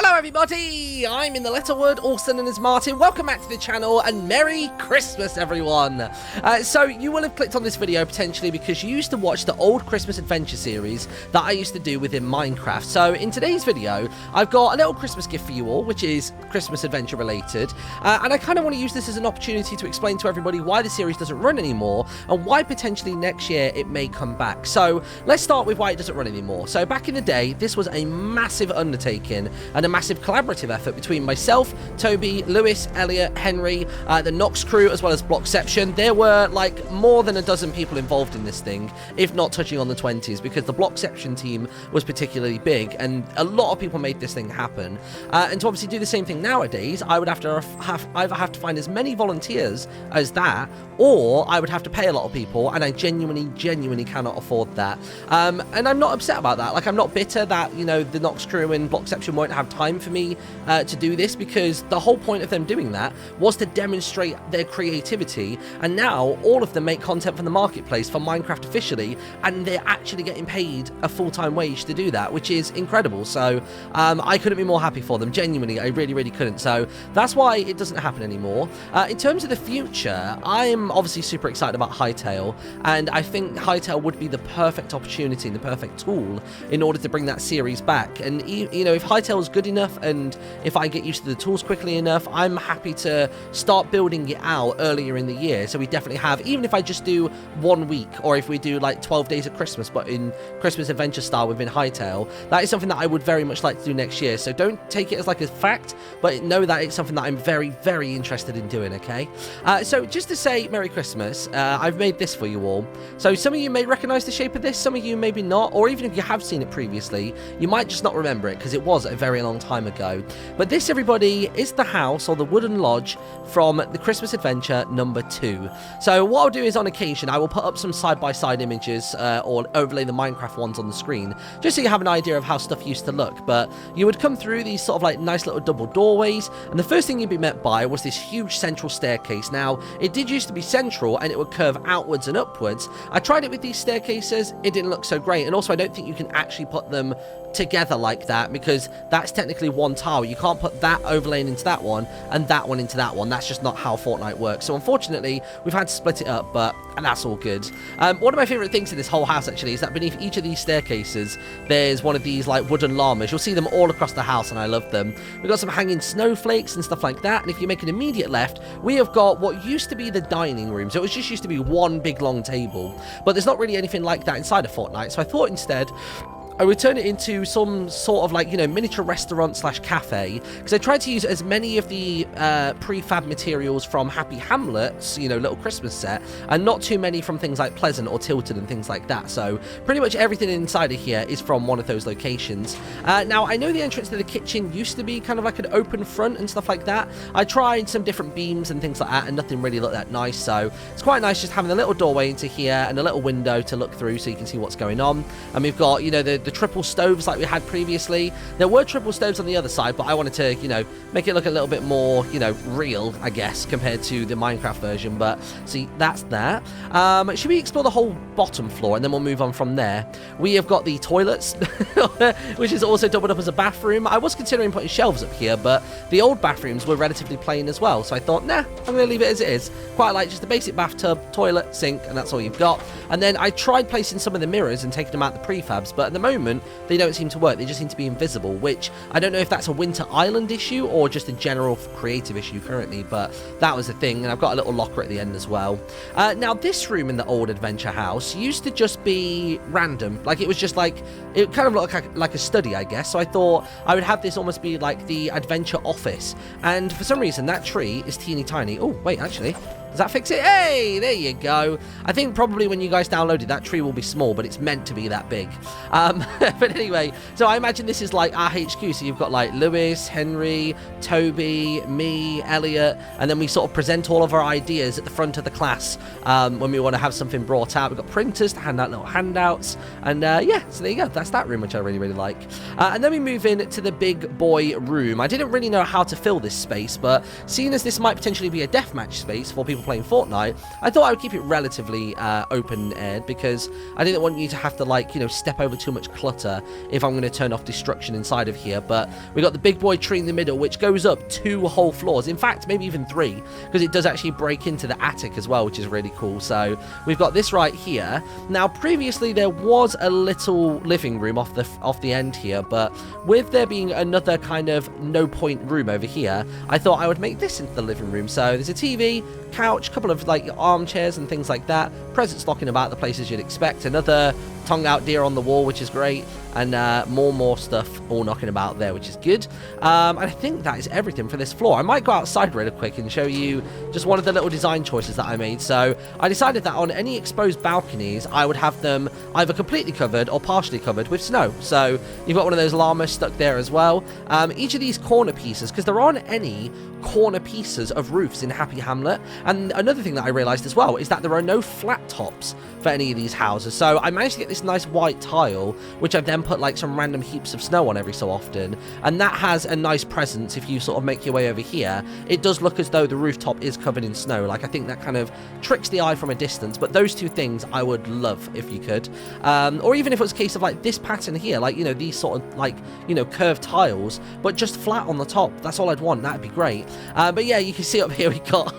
Hello everybody, I'm InTheLittleWood, also known as Martin. Welcome back to the channel and Merry Christmas everyone. So you will have clicked on this video potentially because you used to watch the old Christmas adventure series that I used to do within Minecraft. So in today's video, I've got a little Christmas gift for you all, which is Christmas adventure related. And I kind of want to use this as an opportunity to explain to everybody why the series doesn't run anymore and why potentially next year it may come back. So let's start with why it doesn't run anymore. So back in the day, this was a massive undertaking and a massive collaborative effort between myself, Toby, Lewis, Elliot, Henry, the Nox crew, as well as Blockception. There were like more than a dozen people involved in this thing, if not touching on the 20s, because the Blockception team was particularly big and a lot of people made this thing happen. And to obviously do the same thing nowadays, I would have to either have to find as many volunteers as that, or I would have to pay a lot of people, and I genuinely cannot afford that. And I'm not upset about that. Like, I'm not bitter that, you know, the Nox crew and Blockception won't have time for me to do this, because the whole point of them doing that was to demonstrate their creativity, and now all of them make content for the marketplace for Minecraft officially, and they're actually getting paid a full-time wage to do that, which is incredible. So I couldn't be more happy for them. Genuinely, I really couldn't. So that's why it doesn't happen anymore. In terms of the future, I'm obviously super excited about Hytale, and I think Hytale would be the perfect opportunity and the perfect tool in order to bring that series back. And you know, if Hytale is good enough and if I get used to the tools quickly enough, I'm happy to start building it out earlier in the year. So we definitely have, even if I just do 1 week, or if we do like 12 days of Christmas but in Christmas adventure style within Hytale, that is something that I would very much like to do next year. So don't take it as like a fact, but know that it's something that I'm very interested in doing. Okay, so just to say Merry Christmas, I've made this for you all. So some of you may recognize the shape of this, some of you maybe not, or even if you have seen it previously, you might just not remember it because it was a very long time ago. But this, everybody, is the house or the wooden lodge from the Christmas adventure number 2. So what I'll do is on occasion I will put up some side-by-side images or overlay the Minecraft ones on the screen, just so you have an idea of how stuff used to look. But you would come through these sort of like nice little double doorways, and the first thing you'd be met by was this huge central staircase. Now, it did used to be central and it would curve outwards and upwards. I tried it with these staircases, it didn't look so great, and also I don't think you can actually put them together like that, because that's technically one tower. You can't put that overlaying into that one and that one into that one. That's just not how Fortnite works. So unfortunately, we've had to split it up, but that's all good. One of my favorite things in this whole house actually is that beneath each of these staircases, there's one of these like wooden llamas. You'll see them all across the house, and I love them. We've got some hanging snowflakes and stuff like that. And if you make an immediate left, we have got what used to be the dining room. So it was just used to be one big long table, but there's not really anything like that inside of Fortnite. So I thought instead I would turn it into some sort of like, you know, miniature restaurant slash cafe, because I tried to use as many of the prefab materials from Happy Hamlet's, you know, little Christmas set, and not too many from things like Pleasant or Tilted and things like that. So pretty much everything inside of here is from one of those locations. Now, I know the entrance to the kitchen used to be kind of like an open front and stuff like that. I tried some different beams and things like that, and nothing really looked that nice. So it's quite nice just having a little doorway into here and a little window to look through so you can see what's going on. And we've got, you know, the triple stoves like we had previously. There were triple stoves on the other side, but I wanted to, you know, make it look a little bit more, you know, real, I guess, compared to the Minecraft version. But see, that's that. Should we explore the whole bottom floor and then we'll move on from there? We have got the toilets, which is also doubled up as a bathroom. I was considering putting shelves up here, but the old bathrooms were relatively plain as well, so I thought, nah, I'm going to leave it as it is. Quite like just a basic bathtub, toilet, sink, and that's all you've got. And then I tried placing some of the mirrors and taking them out the prefabs, but at the moment they don't seem to work. They just seem to be invisible, which I don't know if that's a Winter Island issue or just a general creative issue currently, but that was the thing. And I've got a little locker at the end as well. Now, this room in the old adventure house used to just be random. Like, it was just like, it kind of looked like a study, I guess. So I thought I would have this almost be like the adventure office. And for some reason, that tree is teeny tiny. Oh, wait, actually, does that fix it? Hey, there you go. I think probably when you guys download it, that tree will be small, but it's meant to be that big. But anyway, so I imagine this is like our HQ. So you've got like Lewis, Henry, Toby, me, Elliot, and then we sort of present all of our ideas at the front of the class when we want to have something brought out. We've got printers to hand out little handouts. And yeah, so there you go. That's that room, which I really like. And then we move in to the big boy room. I didn't really know how to fill this space, but seeing as this might potentially be a deathmatch space for people people playing Fortnite, I thought I would keep it relatively open-aired because I didn't want you to have to, like, you know, step over too much clutter if I'm going to turn off destruction inside of here. But we got the big boy tree in the middle, which goes up 2 whole floors. In fact, maybe even 3, because it does actually break into the attic as well, which is really cool. So we've got this right here. Now, previously there was a little living room off the end here, but with there being another kind of no point room over here, I thought I would make this into the living room. So there's a TV, couch, a couple of like armchairs and things like that, presents knocking about the places you'd expect, another tongue out deer on the wall, which is great, and more stuff all knocking about there, which is good. And I think that is everything for this floor. I might go outside really quick and show you just one of the little design choices that I made. So I decided that on any exposed balconies, I would have them either completely covered or partially covered with snow. So you've got one of those llamas stuck there as well. Each of these corner pieces, because there aren't any corner pieces of roofs in Happy Hamlet. And another thing that I realized as well is that there are no flat tops for any of these houses. So I managed to get this nice white tile, which I've then put like some random heaps of snow on every so often, and that has a nice presence. If you sort of make your way over here, it does look as though the rooftop is covered in snow. Like, I think that kind of tricks the eye from a distance. But those two things I would love if you could, or even if it was a case of like this pattern here, like, you know, these sort of like, you know, curved tiles, but just flat on the top. That's all I'd want. That'd be great. But yeah, you can see up here we got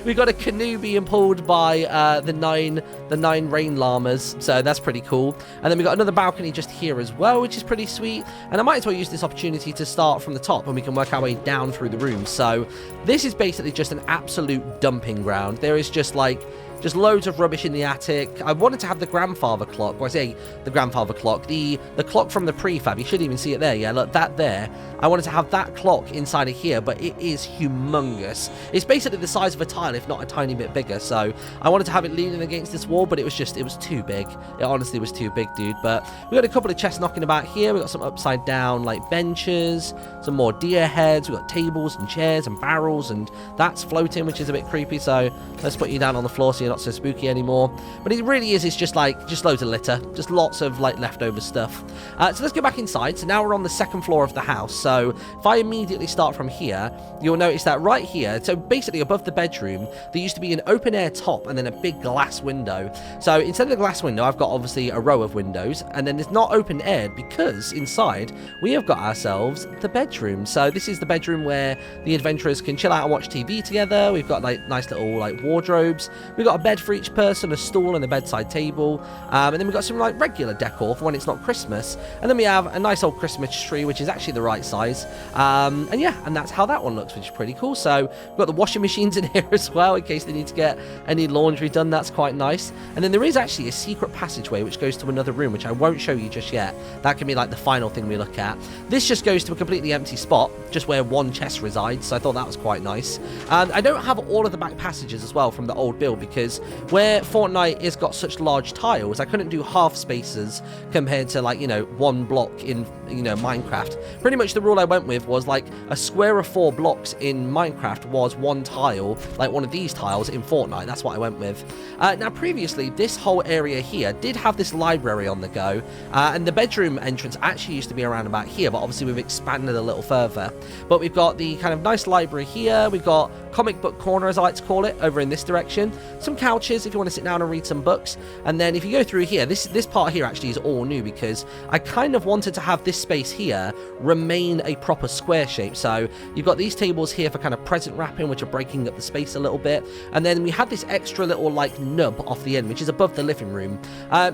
we got a canoe being pulled by the nine rain llamas, so that's pretty cool. And then we got another balcony just here as well, which is pretty sweet. And I might as well use this opportunity to start from the top, and we can work our way down through the rooms. So this is basically just an absolute dumping ground. There is just loads of rubbish in the attic. I wanted to have the grandfather clock, or I say the grandfather clock, the clock from the prefab. You should even see it there. Yeah, look, that there. I wanted to have that clock inside of here, but it is humongous. It's basically the size of a tile, if not a tiny bit bigger. So I wanted to have it leaning against this wall, but it was too big. It honestly was too big, dude. But we got a couple of chests knocking about here. We got some upside down like benches, some more deer heads. We got tables and chairs and barrels, and that's floating, which is a bit creepy. So let's put you down on the floor so you're not so spooky anymore. But it really is, it's just loads of litter, just lots of like leftover stuff. So let's go back inside. So now we're on the second floor of the house. So if I immediately start from here, you'll notice that right here, so basically above the bedroom, there used to be an open air top and then a big glass window. So instead of the glass window, I've got obviously a row of windows, and then it's not open aired because inside we have got ourselves the bedroom. So this is the bedroom where the adventurers can chill out and watch TV together. We've got like nice little like wardrobes. We've got a bed for each person, a stool and a bedside table, and then we've got some like regular decor for when it's not Christmas, and then we have a nice old Christmas tree, which is actually the right size, and yeah, and that's how that one looks, which is pretty cool. So we've got the washing machines in here as well in case they need to get any laundry done. That's quite nice. And then there is actually a secret passageway which goes to another room, which I won't show you just yet. That can be like the final thing we look at. This just goes to a completely empty spot, just where one chest resides, so I thought that was quite nice. I don't have all of the back passages as well from the old build, because where Fortnite has got such large tiles, I couldn't do half spaces compared to, like, you know, one block in, you know, Minecraft. Pretty much the rule I went with was like a square of 4 blocks in Minecraft was one tile, like one of these tiles in Fortnite. That's what I went with. Now previously this whole area here did have this library on the go, and the bedroom entrance actually used to be around about here, but obviously we've expanded a little further. But we've got the kind of nice library here, we've got comic book corner, as I like to call it, over in this direction, some couches if you want to sit down and read some books. And then if you go through here, this part here actually is all new, because I kind of wanted to have this space here remain a proper square shape. So you've got these tables here for kind of present wrapping, which are breaking up the space a little bit, and then we had this extra little like nub off the end, which is above the living room.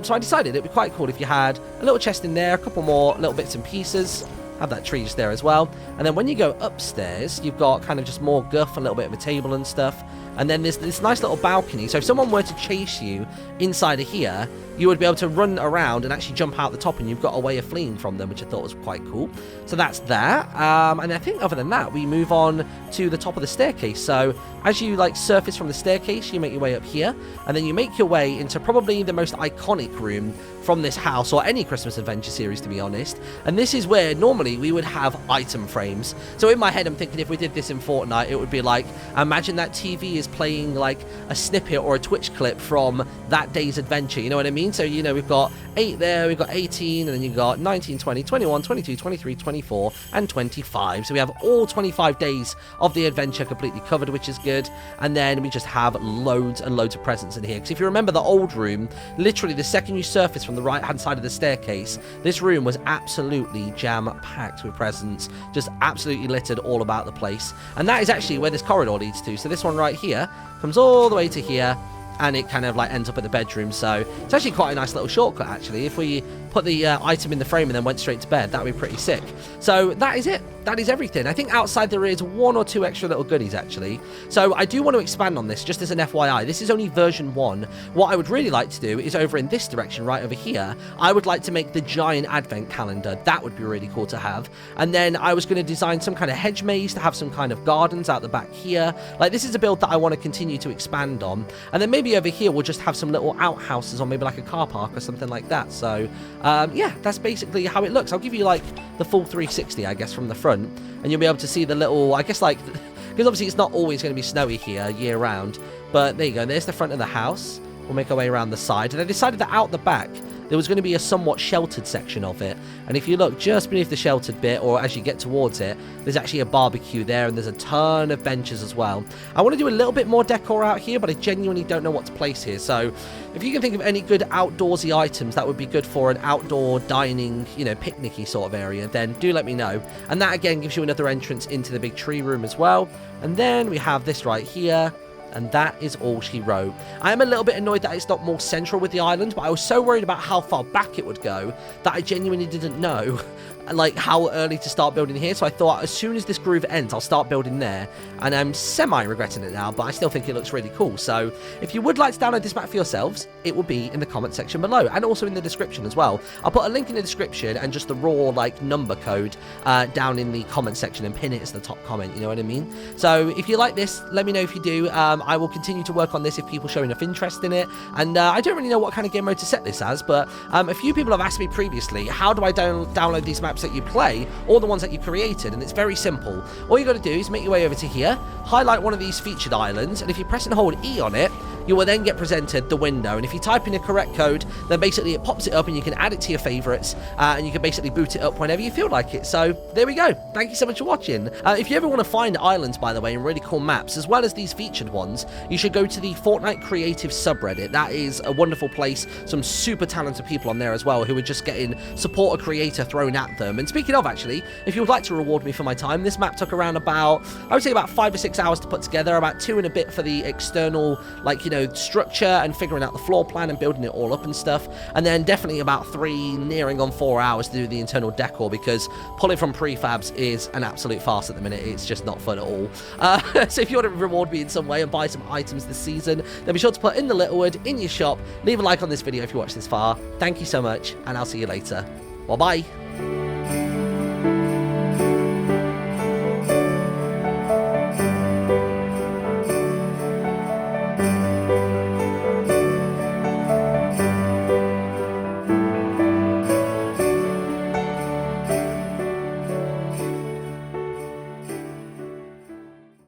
So I decided it'd be quite cool if you had a little chest in there, a couple more little bits and pieces, have that tree just there as well. And then when you go upstairs, you've got kind of just more guff, a little bit of a table and stuff. And then there's this nice little balcony. So if someone were to chase you inside of here, you would be able to run around and actually jump out the top, and you've got a way of fleeing from them, which I thought was quite cool. So that's that. And I think other than that, we move on to the top of the staircase. So as you like surface from the staircase, you make your way up here, and then you make your way into probably the most iconic room from this house, or any Christmas Adventure series, to be honest. And this is where normally basically we would have item frames. So in my head, I'm thinking if we did this in Fortnite, it would be like, imagine that TV is playing like a snippet or a Twitch clip from that day's adventure. You know what I mean? So, you know, we've got 8 there, we've got 18, and then you've got 19, 20, 21, 22, 23, 24, and 25. So we have all 25 days of the adventure completely covered, which is good. And then we just have loads and loads of presents in here. Because if you remember the old room, literally the second you surface from the right-hand side of the staircase, this room was absolutely jam-packed with presents, just absolutely littered all about the place. And that is actually where this corridor leads to. So this one right here comes all the way to here, and it kind of like ends up at the bedroom. So it's actually quite a nice little shortcut, actually. If we put the item in the frame and then went straight to bed, that would be pretty sick. So that is it. That is everything. I think outside there is 1 or 2 extra little goodies, actually. So I do want to expand on this, just as an FYI. This is only version 1. What I would really like to do is over in this direction, right over here, I would like to make the giant advent calendar. That would be really cool to have. And then I was going to design some kind of hedge maze to have some kind of gardens out the back here. Like, this is a build that I want to continue to expand on. And then maybe over here we'll just have some little outhouses or maybe like a car park or something like that. So yeah, that's basically how it looks. I'll give you like the full 360, I guess, from the front, and you'll be able to see the little, I guess, like, because obviously it's not always going to be snowy here year round, but there you go, there's the front of the house. We'll make our way around the side, and I decided that out the back there was going to be a somewhat sheltered section of it. And if you look just beneath the sheltered bit, or as you get towards it, there's actually a barbecue there, and there's a ton of benches as well. I want to do a little bit more decor out here, but I genuinely don't know what to place here. So if you can think of any good outdoorsy items that would be good for an outdoor dining, you know, picnicky sort of area, then do let me know. And that again gives you another entrance into the big tree room as well. And then we have this right here. And that is all she wrote. I am a little bit annoyed that it's not more central with the island, but I was so worried about how far back it would go that I genuinely didn't know like how early to start building here. So I thought as soon as this groove ends, I'll start building there. And I'm semi-regretting it now, but I still think it looks really cool. So if you would like to download this map for yourselves, it will be in the comment section below and also in the description as well. I'll put a link in the description and just the raw like number code down in the comment section and pin it as the top comment, you know what I mean? So if you like this, let me know if you do. I will continue to work on this if people show enough interest in it. And I don't really know what kind of game mode to set this as, but a few people have asked me previously, how do I download these maps that you play or the ones that you created? And it's very simple. All you got to do is make your way over to here, highlight one of these featured islands, and if you press and hold E on it, you will then get presented the window. And if you type in a correct code, then basically it pops it up and you can add it to your favorites, and you can basically boot it up whenever you feel like it. So there we go. Thank you so much for watching. If you ever want to find islands, by the way, and really cool maps as well as these featured ones, you should go to the Fortnite Creative subreddit. That is a wonderful place. Some super talented people on there as well who are just getting support a creator thrown at them. And speaking of, actually, if you would like to reward me for my time, this map took around about, I would say about 5 or 6 hours to put together, about 2 and a bit for the external, like, you know, structure and figuring out the floor plan and building it all up and stuff. And then definitely about 3, nearing on 4 hours to do the internal decor, because pulling from prefabs is an absolute farce at the minute. It's just not fun at all. So if you want to reward me in some way and buy some items this season, then be sure to put InTheLittleWood in your shop. Leave a like on this video if you watched this far. Thank you so much, and I'll see you later. Bye-bye.